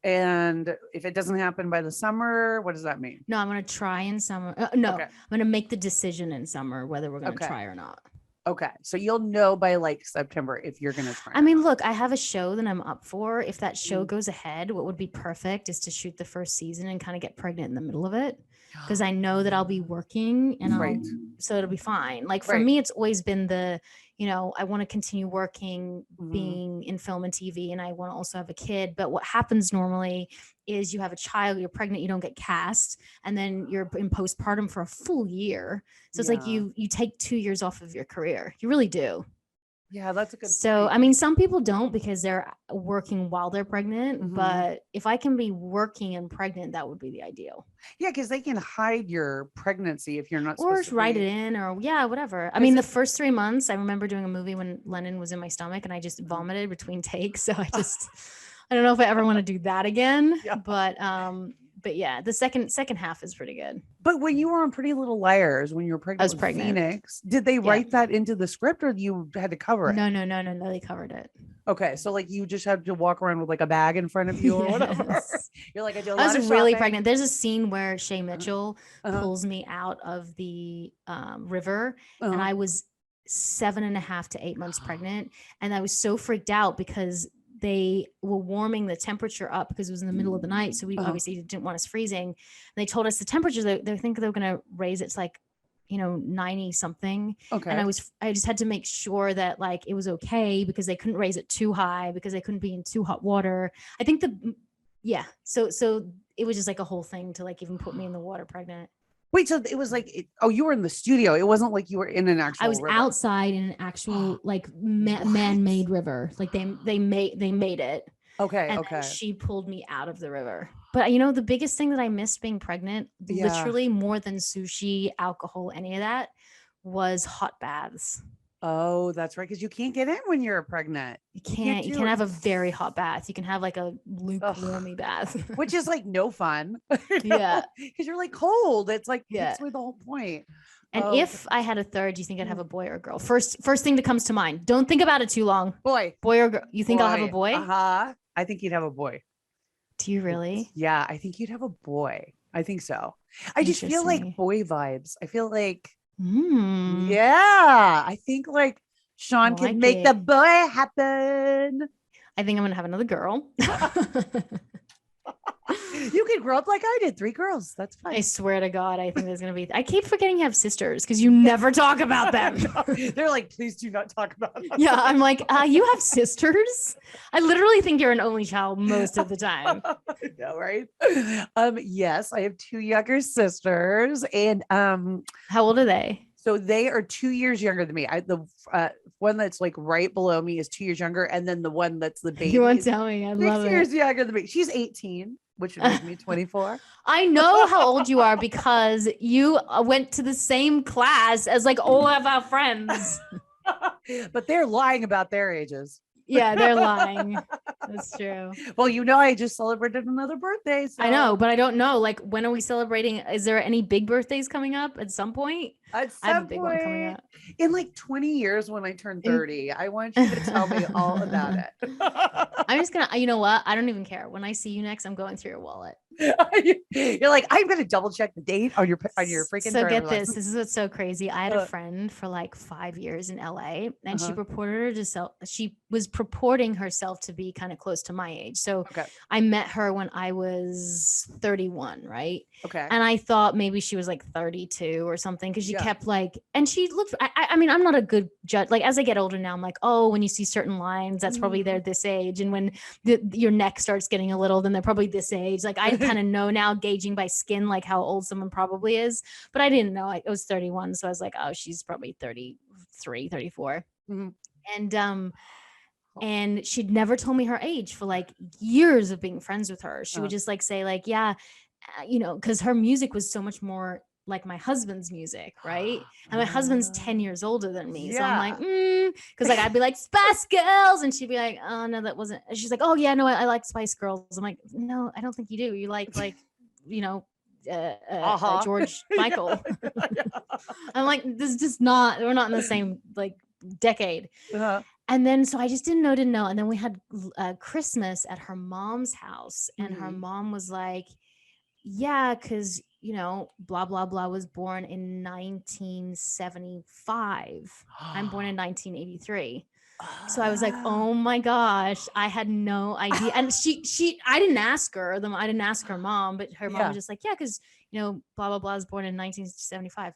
And if it doesn't happen by the summer, what does that mean? No, I'm going to try in summer. I'm going to make the decision in summer whether we're going to try or not. Okay. So you'll know by like September if you're going to try. I mean, look, I have a show that I'm up for. If that show goes ahead, what would be perfect is to shoot the first season and kind of get pregnant in the middle of it. because I know that I'll be working and Right. so it'll be fine. Like for Right. me, it's always been I want to continue working, Mhm. being in film and TV, and I want to also have a kid. But what happens normally is you have a child, you're pregnant, you don't get cast, and then you're in postpartum for a full year. So it's like Yeah. you take 2 years off of your career. You really do. Yeah, that's a good So, point. I mean, some people don't because they're working while they're pregnant, Mhm. but if I can be working and pregnant, that would be the ideal. Yeah, because they can hide your pregnancy if you're not Or supposed just to write it be. in, or yeah, whatever. I 'Cause mean, the it first 3 months, I remember doing a movie when Lennon was in my stomach and I just Mhm. vomited between takes. So I don't know if I ever want to do that again. Yeah. But yeah, the second half is pretty good. But when you were on Pretty Little Liars, when you were I pregnant was with pregnant. Phoenix, did they Yeah. write that into the script or you had to cover it? No, they covered it. Okay, so like you just had to walk around with like a bag in front of you or whatever. Yes. You're like, I do a I lot was of really shopping. pregnant. There's a scene where Shay Mitchell Uh-huh. pulls me out of the river, and Uh-huh. I was 7.5 to 8 months pregnant, and I was so freaked out because they were warming the temperature up because it was in the middle of the night, so we Uh-huh. obviously didn't want us freezing. And they told us the temperature they think they were going to raise it to like 90 something. Okay. And I just had to make sure that like it was okay because they couldn't raise it too high because they couldn't be in too hot water. I think so it was just like a whole thing to like even put me in the water pregnant. Wait, so it was like, you were in the studio. It wasn't like you were in an actual I was river. outside in an actual like man-made river. Like they made it. Okay. And Okay. then she pulled me out of the river. But the biggest thing that I missed being pregnant, literally more than sushi, alcohol, any of that, was hot baths. Oh, that's right. Because you can't get in when you're pregnant. You can't have a very hot bath. You can have like a lukewarmy bath. Which is like no fun. Yeah. Because you're like cold. It's like Yeah. takes away the whole point. And if I had a third, do you think I'd have a boy or a girl? First thing that comes to mind. Don't think about it too long. Boy or girl? You think I'll have a boy? Uh-huh. I think you'd have a boy. Do you really? Yeah, I think you'd have a boy. I think so. I just feel like boy vibes. I feel like, yeah, I think like Sean could make the boy happen. I think I'm going to have another girl. You could grow up like I did, 3 girls. That's fine. I swear to God, I think there's going to be, I keep forgetting you have sisters because you never talk about them. They're like, please do not talk about them. Yeah, I'm like, you have sisters? I literally think you're an only child most of the time. I know, right? Yes, I have 2 younger sisters. And how old are they? So they are 2 years younger than me. The one that's like right below me is 2 years younger. And then the one that's the baby. You won't tell me. I love it. 6 years younger than me. She's 18, which would make me 24. I know how old you are because you went to the same class as like all of our friends. But they're lying about their ages. Yeah, they're lying. That's true. Well, I just celebrated another birthday. So. I know, but I don't know. Like, when are we celebrating? Is there any big birthdays coming up at some point? At some I have a big one coming up. In like 20 years when I turn 30. I want you to tell me all about it. I'm just gonna, you know what? I don't even care. When I see you next, I'm going through your wallet. You're like, I'm gonna double check the date on your freaking. So get this. This is what's so crazy. I had a friend for like 5 years in LA, and she was purporting herself to be kind of close to my age. So I met her when I was 31, right? Okay. And I thought maybe she was like 32 or something because she kept like, and she looked. I mean, I'm not a good judge. Like as I get older now, I'm like, oh, when you see certain lines, that's probably they're this age, and when your neck starts getting a little, then they're probably this age. Like I kind of know now, gauging by skin, like how old someone probably is. But I didn't know. It was 31, so I was like, oh, she's probably 33, 34. Mm-hmm. And she'd never told me her age for like years of being friends with her. She would just like say like, yeah, because her music was so much more like my husband's music, right? And my husband's 10 years older than me. So I'm like, because like I'd be like Spice Girls, and she'd be like, oh no, that wasn't. She's like, oh yeah, no, I like Spice Girls. I'm like, no, I don't think you do. You like George Michael. I'm like, this is just not. We're not in the same like decade. And then so I just didn't know. And then we had Christmas at her mom's house, and her mom was like, yeah, because blah blah blah was born in 1975. I'm born in 1983. So I was like, oh my gosh, I had no idea. And I didn't ask her. I didn't ask her mom, but her mom was just like, yeah, because blah, blah, blah is born in 1975.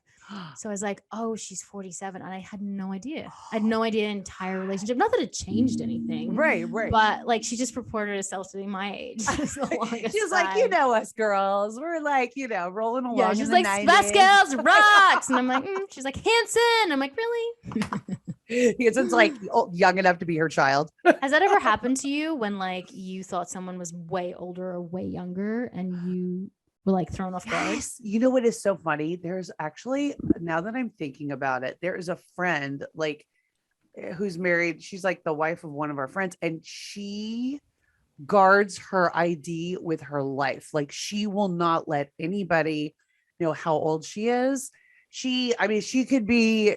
So I was like, oh, she's 47. And I had no idea. I had no idea entire relationship. Not that it changed anything. Right. But like, she just purported herself to be my age. She's like, us girls. We're like, rolling along. Yeah, she's like, 90s. Best girls rocks. And I'm like, she's like, Hanson. I'm like, really? Hanson's like young enough to be her child. Has that ever happened to you when like you thought someone was way older or way younger and you were like thrown off guard? Yes. You know what is so funny? There's actually, now that I'm thinking about it, there is a friend like who's married. She's like the wife of one of our friends, and she guards her ID with her life. Like she will not let anybody know how old she is. She could be,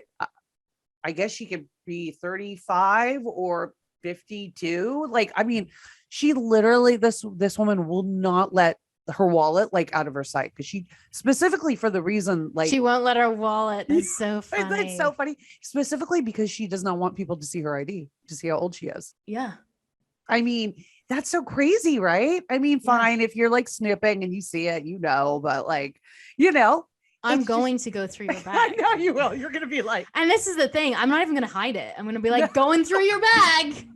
I guess she could be 35 or 52. Like, she literally, this woman will not let her wallet like out of her sight, because she specifically for the reason like she won't let her wallet. That's so funny. It's so funny, specifically because she does not want people to see her ID, to see how old she is. Yeah. That's so crazy, right? Fine, if you're like snipping and you see it, but like, I'm going to go through your bag. I know you will. You're going to be like, and this is the thing. I'm not even going to hide it. I'm going to be like going through your bag.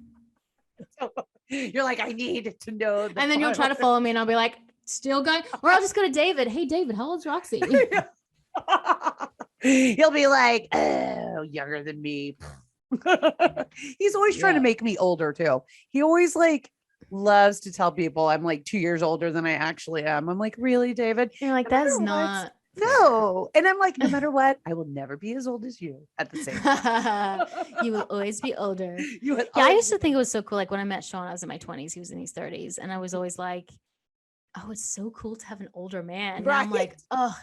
You're like, I need to know. And then you'll try to follow me and I'll be like, still going, or I'll just go to David. Hey, David, how old's Roxy? He'll be like, oh, younger than me. He's always trying to make me older too. He always like loves to tell people I'm like 2 years older than I actually am. I'm like, really, David? You're like, that's not. No. And I'm like, no matter what, I will never be as old as you at the same time. You will always be older. I used to think it was so cool. Like when I met Sean, I was in my 20s, he was in his 30s. And I was always like, oh, it's so cool to have an older man. Right. And I'm like, oh,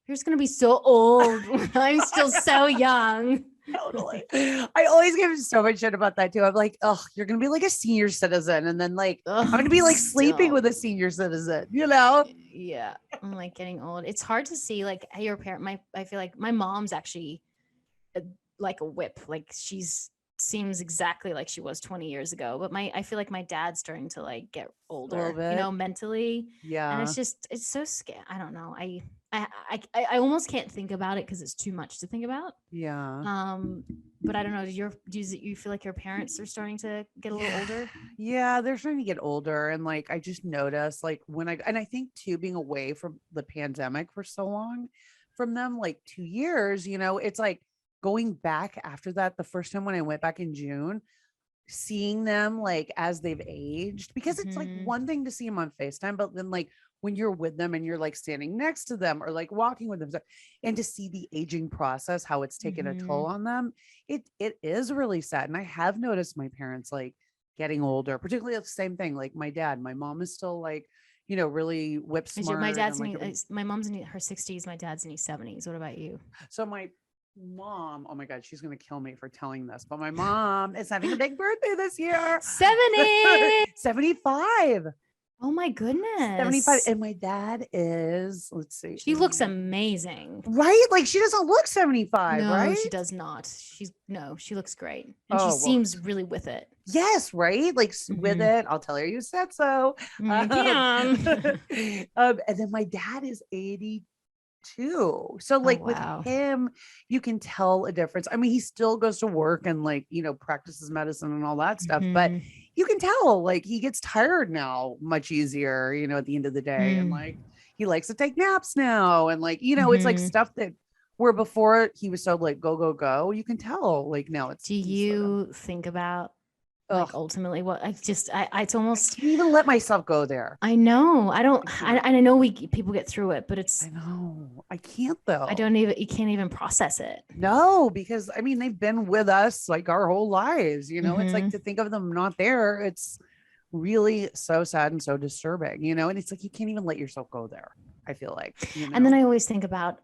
you're just going to be so old. I'm still so young. Totally. I always give him so much shit about that too. I'm like, oh, you're gonna be like a senior citizen, and then like I'm gonna be like sleeping with a senior citizen, Yeah. I'm like getting old. It's hard to see like your parent. I feel like my mom's actually like a whip. Like seems exactly like she was 20 years ago. But I feel like my dad's starting to like get older, mentally. Yeah. And it's so scary. I don't know. I almost can't think about it because it's too much to think about. Yeah. But I don't know. Do you feel like your parents are starting to get a little older? Yeah, they're starting to get older, and like I just noticed, like I think too, being away from the pandemic for so long, from them like 2 years, it's like going back after that. The first time when I went back in June, seeing them like as they've aged, because it's like one thing to see them on FaceTime, but then like when you're with them and you're like standing next to them or like walking with them, and to see the aging process, how it's taken a toll on them, it is really sad. And I have noticed my parents like getting older, particularly the same thing. Like my dad, my mom is still like, really whip smart. My mom's in her 60s. My dad's in his 70s. What about you? So my mom, oh my God, she's going to kill me for telling this, but my mom is having a big birthday this year. 75. Oh my goodness. 75. And my dad is, let's see. She looks amazing. Right? Like she doesn't look 75, no, right? She does not. She looks great. And she seems really with it. Yes, right? Like with it. I'll tell her you said so. And then my dad is 82. So like with him, you can tell a difference. He still goes to work and like, practices medicine and all that stuff, but you can tell like he gets tired now much easier, at the end of the day. And like, he likes to take naps now. And like, it's like stuff that where before he was so like, go, go, go. You can tell like now it's. Do you think about like ultimately what it's almost, I can't even let myself go there. I know. I know people get through it, but I know I can't though. You can't even process it. No, because they've been with us like our whole lives, it's like to think of them not there. It's really so sad and so disturbing, and it's like, you can't even let yourself go there. I feel like, And then I always think about,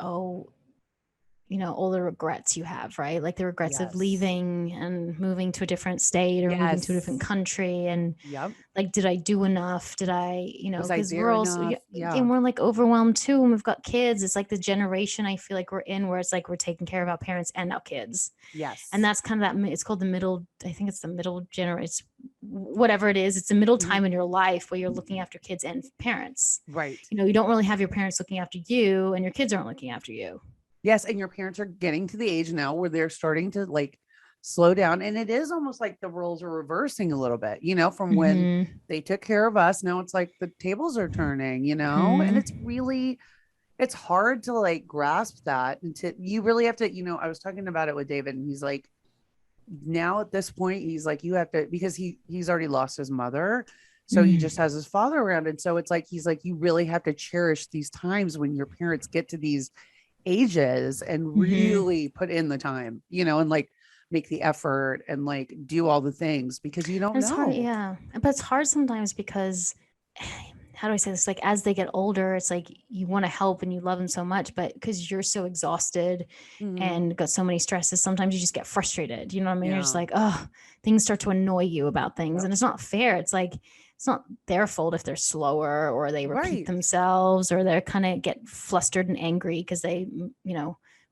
all the regrets you have, right? Like the regrets of Yes. leaving and moving to a different state or moving to a different Yes. country. And Yep. like, did I do enough? Did I, Was I because we're there also, enough? Yeah. and we're like overwhelmed too. And we've got kids. It's like the generation I feel like we're in where it's like we're taking care of our parents and our kids. And Yes. that's kind of that, it's called the middle, I think it's the middle generation, whatever it is. It's a middle Mhm. time in your life where you're looking after kids and parents. Right. You don't really have your parents looking after you and your kids aren't looking after you. Yes. And your parents are getting to the age now where they're starting to like slow down. And it is almost like the roles are reversing a little bit, from when Mm-hmm. they took care of us. Now it's like the tables are turning, and Mm-hmm. it's hard to like grasp that. And you really have to, I was talking about it with David and he's like, now at this point, he's like, you have to, because he's already lost his mother. So he just has his father around. And so it's like, he's like, you really have to cherish these times when your parents get to these ages and Mm-hmm. really put in the time, and like make the effort and like do all the things because you don't It's hard, know. yeah. But it's hard sometimes because how do I say this? Like as they get older, it's like you want to help and you love them so much, but because you're so exhausted Mhm. and got so many stresses, sometimes you just get frustrated. You know what I mean? You're just Yeah. like, oh, things start to annoy you about things. Yep. And it's not fair. It's like it's not their fault if they're slower or they repeat Right. themselves or they're kind of get flustered and angry because they,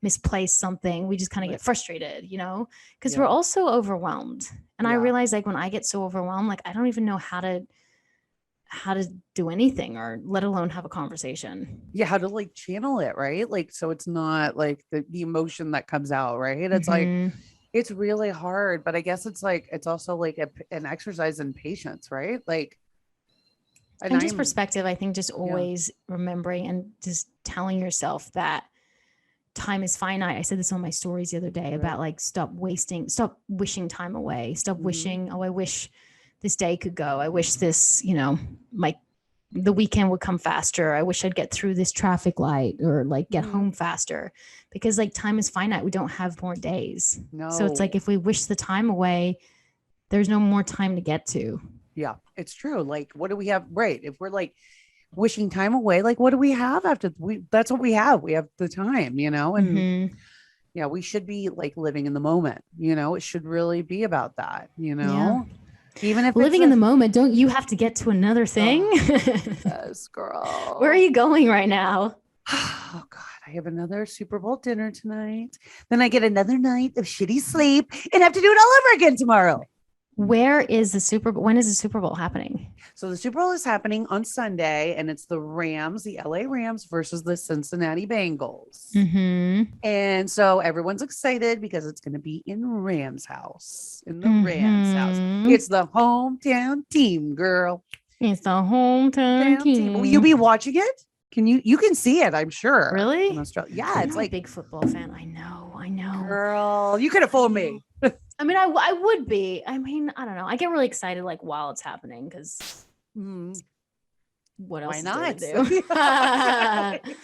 misplace something. We just kind of Right. get frustrated, because we're Yeah. also overwhelmed. And I Yeah. realize like when I get so overwhelmed, like I don't even know how to do anything or let alone have a conversation. Yeah. How to like channel it, right? Like, so it's not like the emotion that comes out, right? It's like, Mm-hmm. it's really hard, but I guess it's like, it's also like an exercise in patience, right? Like, and And just I'm, perspective, I think just yeah. always remembering and just telling yourself that time is finite. I said this on my stories the other day Right. about like stop wishing time away. Stop Mm-hmm. wishing, oh, I wish this day could go. I wish this, my the weekend would come faster. I wish I'd get through this traffic light or like get Mm-hmm. home faster because like time is finite. We don't have more days. So it's like No. if we wish the time away, there's no more time to get to. Yeah, it's true. Like, what do we have? Right. If we're like wishing time away, like, what do we have after that's what we have. We have the time, and Mm-hmm. yeah, we should be like living in the moment, it should really be about that, Yeah. even if it's Living in the moment, don't you have to get to another thing? oh, yes, Where are girl. you going right now? Oh God, I have another Super Bowl dinner tonight. Then I get another night of shitty sleep and have to do it all over again tomorrow. Where is the Super Bowl? When is the Super Bowl happening? So the Super Bowl is happening on Sunday, and it's the Rams, the LA Rams versus the Cincinnati Bengals. Mm-hmm. And so everyone's excited because it's going to be in Rams house, in the Rams house. Mm-hmm. It's the hometown team, girl. It's the hometown Hometown team. Will you team. be watching it? You can see it, I'm sure. In Really? Australia. Yeah, I'm it's not a like, big football fan. I know. I know. girl, you could have fooled me. I mean, I would be. I mean, I don't know. I get really excited like while it's happening because Mm, what why else is there to not? do?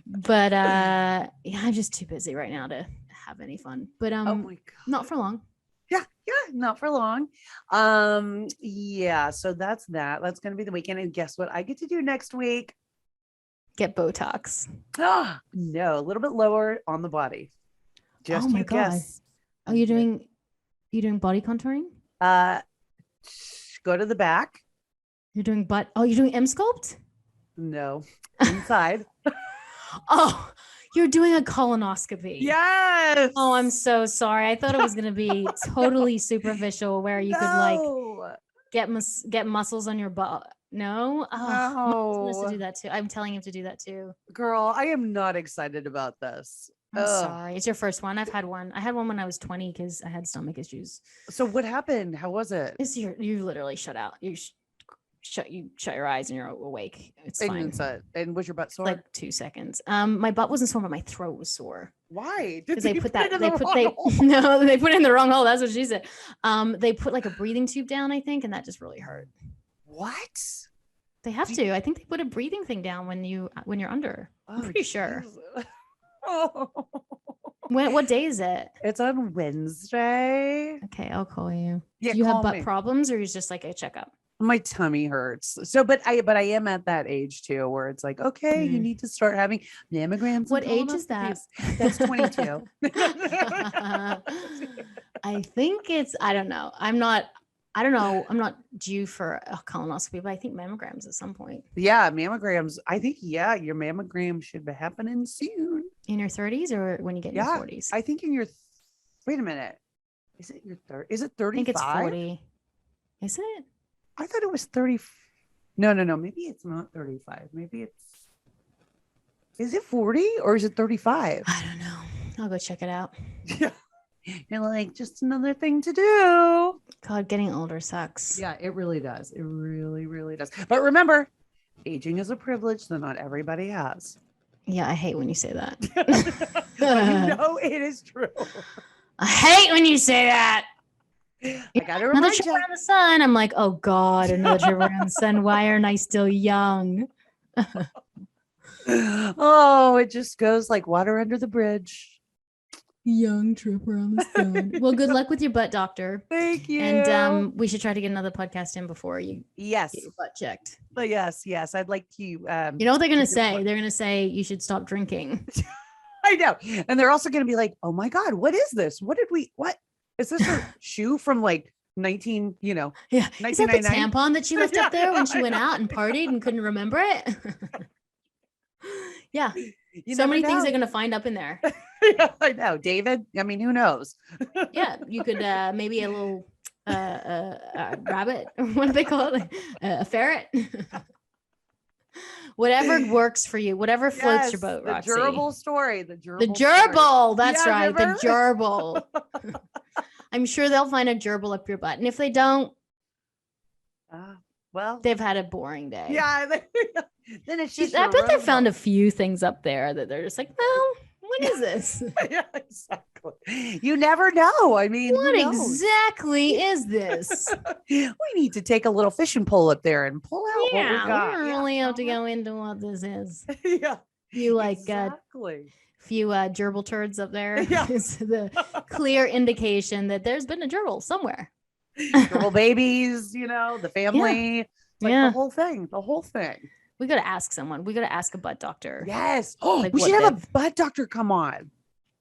But yeah, I'm just too busy right now to have any fun. But Oh my not God. for long. Yeah, yeah, not for long. Yeah, so that's that. That's gonna be the weekend. And guess what I get to do next week? Get Botox. Ah, no, a little bit lower on the body. Oh Just my you god. guess. Oh, you're doing body contouring? Uh go to the back. You're doing butt. Oh, you're doing M sculpt? No, inside. Oh, you're doing a colonoscopy. Yes. Oh, I'm so sorry. I thought it was gonna be totally superficial where you could like No. get muscles on your butt. No? Oh, my husband has to do No. that too. I'm telling him to do that too. Girl, I am not excited about this. I'm Ugh. sorry. It's your first one. I've had one. I had one when I was 20 because I had stomach issues. So what happened? How was it? You literally shut out. You shut your eyes and you're awake. It's fine. And was your butt sore? Like 2 seconds. My butt wasn't sore, but my throat was sore. Why? Because they put that it in they the put wrong they hole? no they put it in the wrong hole. That's what she said. They put like a breathing tube down, I think, and that just really hurt. What? They have to. I think they put a breathing thing down when you're under. I'm pretty sure. Oh. What day is it? It's on Wednesday. Okay, I'll call you. Yeah, Do you have call butt me. problems or is just like a checkup? My tummy hurts. So, but I am at that age too, where it's like, okay, you need to start having mammograms. What age is that? That's 22. I think I don't know. I'm not due for a colonoscopy, but I think mammograms at some point. Yeah, mammograms. I think, your mammogram should be happening soon. In your 30s or when you get in your 40s? I think wait a minute. Is it your third? Is it 35? I think it's 40. Is it? I thought it was 30. No. Maybe it's not 35. Is it 40 or is it 35? I don't know. I'll go check it out. Yeah. You're like, just another thing to do. God, getting older sucks. Yeah, it really does. It really, really does. But remember, aging is a privilege that not everybody has. Yeah, I hate when you say that. It is true. I hate when you say that. I gotta another remind trip you. around the sun. I'm like, oh God, another trip around the sun. Why aren't I still young? Oh, it just goes like water under the bridge. Young trip around the sun. Well, good luck with your butt, doctor. Thank you. And we should try to get another podcast in before you get your butt checked. But yes, I'd like to. You know what they're gonna say? They're gonna say you should stop drinking. I know, and they're also gonna be like, "Oh my God, what is this? What is this? A shoe from like 19? Yeah, is that the tampon that she left up there when she went out and partied and couldn't remember it? Yeah, so many things they're gonna find up in there. Yeah, I know, David. I mean, who knows? Yeah, you could maybe a little rabbit. What do they call it? A ferret. Whatever works for you, whatever floats your boat, Roxy. The gerbil story. The gerbil. That's right. Remember? The gerbil. I'm sure they'll find a gerbil up your butt. And if they don't, well, they've had a boring day. Yeah. Then it's just. I bet they found a few things up there that they're just like, well, what is this? Yeah, exactly. You never know. I mean, what exactly is this? We need to take a little fishing pole up there and pull out what we got. We don't really have to go into what this is. Yeah. You like exactly. Few gerbil turds up there. Yeah. Is the clear indication that there's been a gerbil somewhere. Gerbil babies, the family. The whole thing. We got to ask someone. We got to ask a butt doctor. Yes. Oh, we should have a butt doctor come on.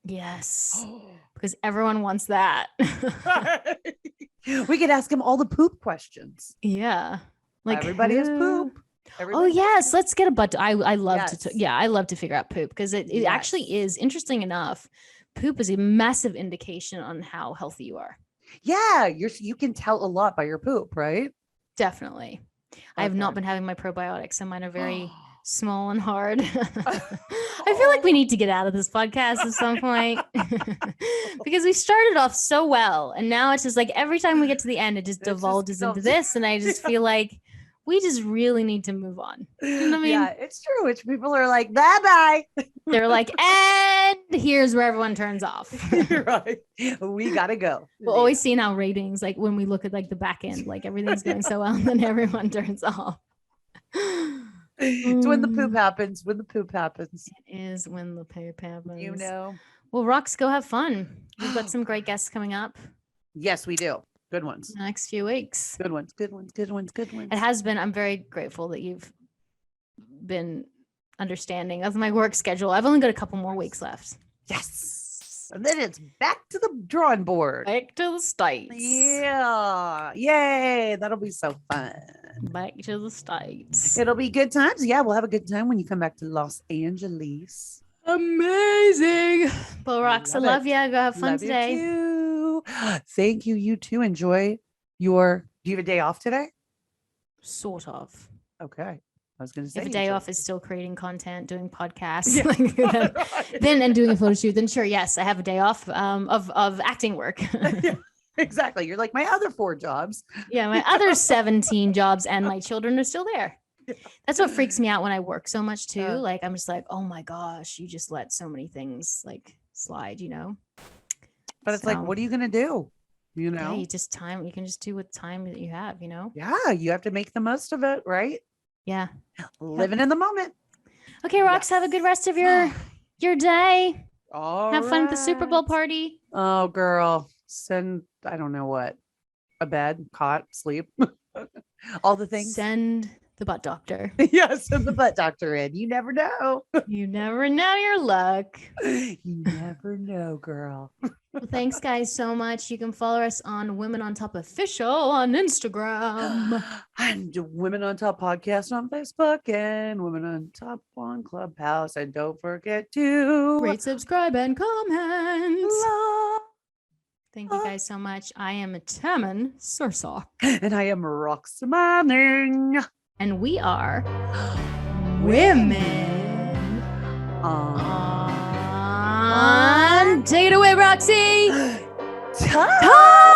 Yes. Because everyone wants that. We could ask him all the poop questions. Yeah. Like everybody has poop. Oh yes, let's get a butt. I love to. I love to figure out poop because it actually is interesting enough. Poop is a massive indication on how healthy you are. Yeah, you can tell a lot by your poop, right? Definitely. Okay. I have not been having my probiotics, and mine are very small and hard. I feel like we need to get out of this podcast at some point because we started off so well, and now it's just like every time we get to the end, it just divulges into this, and I just feel like we just really need to move on. You know what I mean? Yeah, it's true. Which people are like, bye-bye. They're like, and here's where everyone turns off. Right. We got to go. We'll always see in our ratings, like when we look at like the back end, like everything's going so well, and then everyone turns off. It's when the poop happens. It is when the poop happens. Well, Rox, go have fun. We've got some great guests coming up. Yes, we do. Good ones. The next few weeks. Good ones. It has been. I'm very grateful that you've been understanding of my work schedule. I've only got a couple more weeks left. Yes. And then it's back to the drawing board. Back to the States. Yeah. Yay. That'll be so fun. Back to the States. It'll be good times. Yeah, we'll have a good time when you come back to Los Angeles. Amazing. Well, Rox, I love you. Go have fun today. You too. Thank you. You too. Enjoy do you have a day off today? Sort of. Okay. I was going to say. If a day off is still creating content, doing podcasts, then and doing a photo shoot, then sure, yes, I have a day off of acting work. Yeah, exactly. You're like my other 4 jobs. Yeah, my other 17 jobs and my children are still there. That's what freaks me out when I work so much too. Like I'm just like, oh my gosh, you just let so many things like slide, But it's like, what are you going to do? Yeah, you can just do with time that you have, Yeah, you have to make the most of it, right? Yeah. Living in the moment. Okay, Rox, have a good rest of your day. All have fun at the Super Bowl party. Oh, girl. I don't know what. A bed, cot, sleep. All the things. Send the butt doctor. Yes, send the butt doctor in. You never know. You never know your luck. You never know, girl. Well, thanks, guys, so much. You can follow us on Women on Top Official on Instagram. And Women on Top Podcast on Facebook and Women on Top on Clubhouse. And don't forget to rate, subscribe, and comment. Love. Thank you guys so much. I am Tammin Sursock. And I am Roxy Manning. And we are Women on. Take it away, Roxy. Time.